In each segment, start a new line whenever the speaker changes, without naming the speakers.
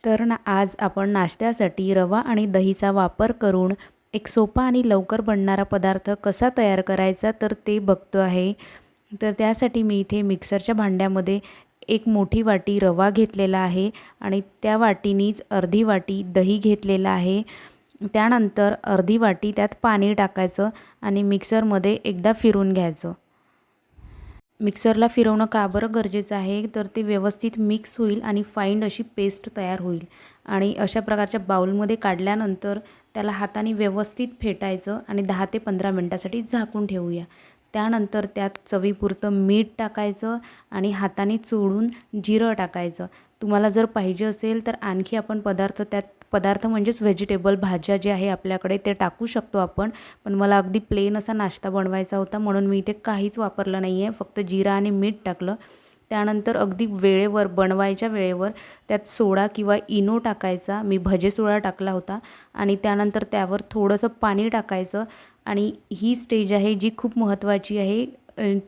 तर आज आपण नाश्त्यासाठी रवा आणि दहीचा वापर करून एक सोपा आणि लवकर बनणारा पदार्थ कसा तयार करायचा तर ते बघतो आहे। तर त्यासाठी मी इथे मिक्सरच्या भांड्यामध्ये एक मोठी वाटी रवा घेतलेला आहे आणि त्या वाटीनीच अर्धी वाटी दही घेतलेला आहे। त्यानंतर अर्धी वाटी त्यात पाणी टाकायचं आणि मिक्सरमध्ये एकदा फिरून घ्यायचं। मिक्सरला फिरवणं का बरं गरजेचं आहे तर ते व्यवस्थित मिक्स होईल आणि फाईन अशी पेस्ट तयार होईल। आणि अशा प्रकारच्या बाउलमध्ये काढल्यानंतर त्याला हाताने व्यवस्थित फेटायचं आणि 10 ते 15 मिनिटासाठी झाकून ठेवूया। त्यानंतर त्यात चवीपुरतं मीठ टाकायचं आणि हाताने चोळून जिरं टाकायचं। तुम्हाला जर पाहिजे असेल तर आणखी आपण पदार्थ म्हणजेच व्हेजिटेबल भाज्या जे आहे आपल्याकडे ते टाकू शकतो आपण। पण मला अगदी प्लेन असा नाश्ता बनवायचा होता म्हणून मी इथे काहीच वापरलं नाही आहे, फक्त जिरा आणि मीठ टाकलं। त्यानंतर अगदी वेळेवर बनवायच्या वेळेवर त्यात सोडा किंवा इनो टाकायचा। मी भजे सोडा टाकला होता आणि त्यानंतर त्यावर थोडंसं पाणी टाकायचं। आणि ही स्टेज आहे जी खूप महत्त्वाची आहे,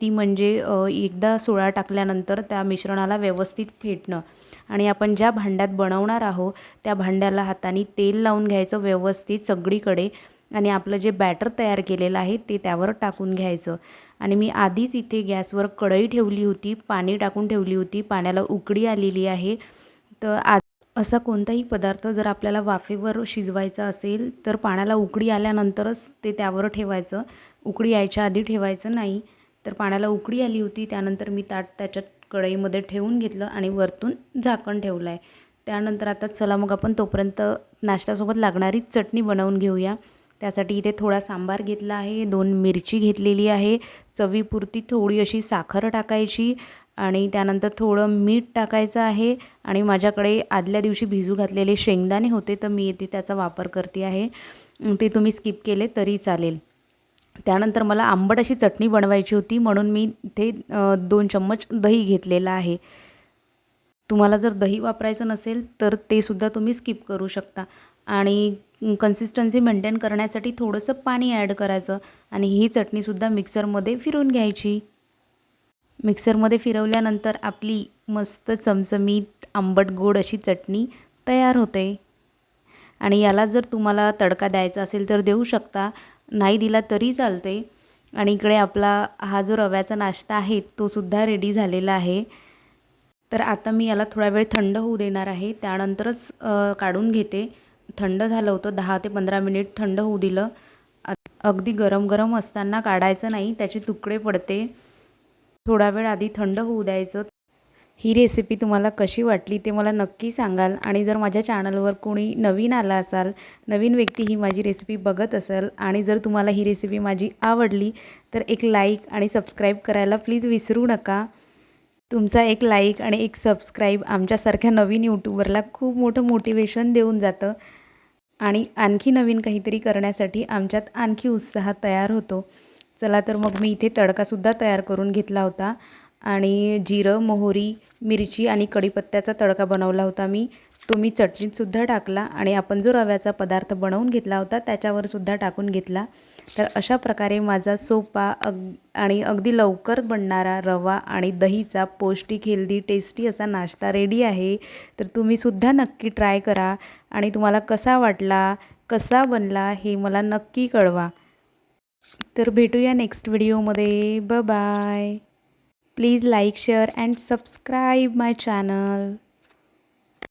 ती म्हणजे एकदा सोडा टाकल्यानंतर त्या मिश्रणाला व्यवस्थित फेटणं आणि आपण ज्या भांड्यात बनवणार आहोत त्या भांड्याला हाताने तेल लावून घ्यायचं व्यवस्थित सगळीकडे आणि आपलं जे बॅटर तयार केलेलं आहे ते त्यावर टाकून घ्यायचं। आणि मी आधीच इथे गॅसवर कढई ठेवली होती, पाणी टाकून ठेवली होती, पाण्याला उकळी आलेली आहे। तर असा कोणताही पदार्थ जर आपल्याला वाफेवर शिजवायचा असेल तर पाण्याला उकळी आल्यानंतरच ते त्यावर ठेवायचं, उकळी यायच्या आधी ठेवायचं नाही। तर पाण्याला उकळी आली होती, त्यानंतर मी ताट त्याच्यात कढईमध्ये ठेवून घेतलं आणि वरतून झाकण ठेवलं आहे। त्यानंतर आता चला मग आपण तोपर्यंत नाश्त्यासोबत लागणारी चटणी बनवून घेऊया। त्यासाठी इथे थोडा सांबार घेतला आहे, 2 मिरची घेतलेली आहे, चवीपुरती थोडी अशी साखर टाकायची आणि त्यानंतर थोडं मीठ टाकायचं आहे। आणि माझ्याकडे आदल्या दिवशी भिजू घातलेले शेंगदाणे होते तर मी इथे त्याचा वापर करते आहे, ते तुम्ही स्किप केले तरी चालेल। त्यानंतर मला आंबट अशी चटणी बनवायची होती म्हणून मी इथे 2 चम्मच दही घेतलेलं आहे। तुम्हाला जर दही वापरायचं नसेल तर ते सुद्धा तुम्ही स्किप करू शकता। आणि कन्सिस्टन्सी मेंटेन करण्यासाठी थोडंसं पाणी ॲड करायचं आणि ही चटणीसुद्धा मिक्सरमध्ये फिरवून घ्यायची। मिक्सरमध्ये फिरवल्यानंतर आपली मस्त चमचमीत आंबट गोड अशी चटणी तयार होते। आणि याला जर तुम्हाला तडका द्यायचा असेल तर देऊ शकता, नाही दिला तरी चालते। आणि इकडे आपला हा जो रव्याचा नाश्ता आहे तो सुद्धा रेडी झालेला आहे। तर आता मी याला थोडा वेळ थंड होऊ देणार आहे, त्यानंतरच काढून घेते। थंड झालं होतं, 10 ते 15 मिनिट थंड होऊ दिलं। अगदी गरम गरम असताना काढायचं नाही, त्याचे तुकडे पडते। थोडा वेळ आधी थंड होऊ द्यायचं। ही रेसिपी तुम्हाला कशी वाटली ते मला नक्की सांगाल। आणि जर माझ्या चॅनलवर कोणी नवीन आला असाल, नवीन व्यक्ती ही माझी रेसिपी बघत असेल आणि जर तुम्हाला ही रेसिपी माझी आवडली तर एक लाईक आणि सबस्क्राईब करायला प्लीज विसरू नका। तुमचा एक लाईक आणि एक सबस्क्राईब आमच्यासारख्या नवीन यूट्यूबरला खूप मोठं मोटिवेशन देऊन जातं आणि आणखी नवीन काहीतरी करण्यासाठी आमच्यात आणखी उत्साह तयार होतो। चला तर मग मी इथे तडकासुद्धा तयार करून घेतला होता आणि जिरं, मोहरी, मिरची आणि कढीपत्त्याचा तडका बनवला होता मी। तो मी चटणीतसुद्धा टाकला आणि आपण जो रव्याचा पदार्थ बनवून घेतला होता त्याच्यावर सुद्धा टाकून घेतला। तर अशा प्रकारे माझा सोपा आणि अगदी लवकर बनणारा रवा आणि दहीचा पौष्टिक, हेल्दी, टेस्टी असा नाश्ता रेडी आहे। तर तुम्हीसुद्धा नक्की ट्राय करा आणि तुम्हाला कसा वाटला, कसा बनला हे मला नक्की कळवा। तर भेटूया नेक्स्ट व्हिडिओमध्ये। Bye bye. Please like, share and subscribe my channel.